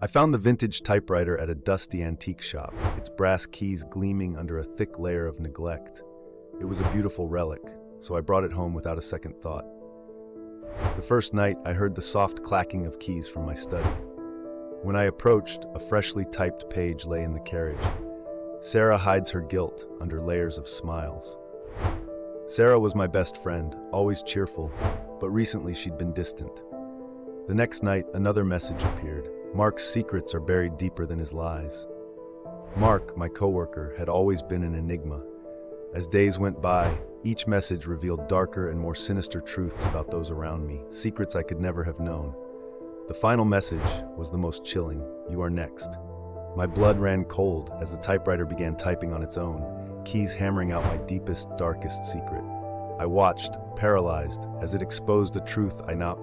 I found the vintage typewriter at a dusty antique shop, its brass keys gleaming under a thick layer of neglect. It was a beautiful relic, so I brought it home without a second thought. The first night, I heard the soft clacking of keys from my study. When I approached, a freshly typed page lay in the carriage. Sarah hides her guilt under layers of smiles. Sarah was my best friend, always cheerful, but recently she'd been distant. The next night, another message appeared. Mark's secrets are buried deeper than his lies. Mark, my coworker, had always been an enigma. As days went by, each message revealed darker and more sinister truths about those around me, secrets I could never have known. The final message was the most chilling. You are next. My blood ran cold as the typewriter began typing on its own, keys hammering out my deepest, darkest secret. I watched, paralyzed, as it exposed a truth I now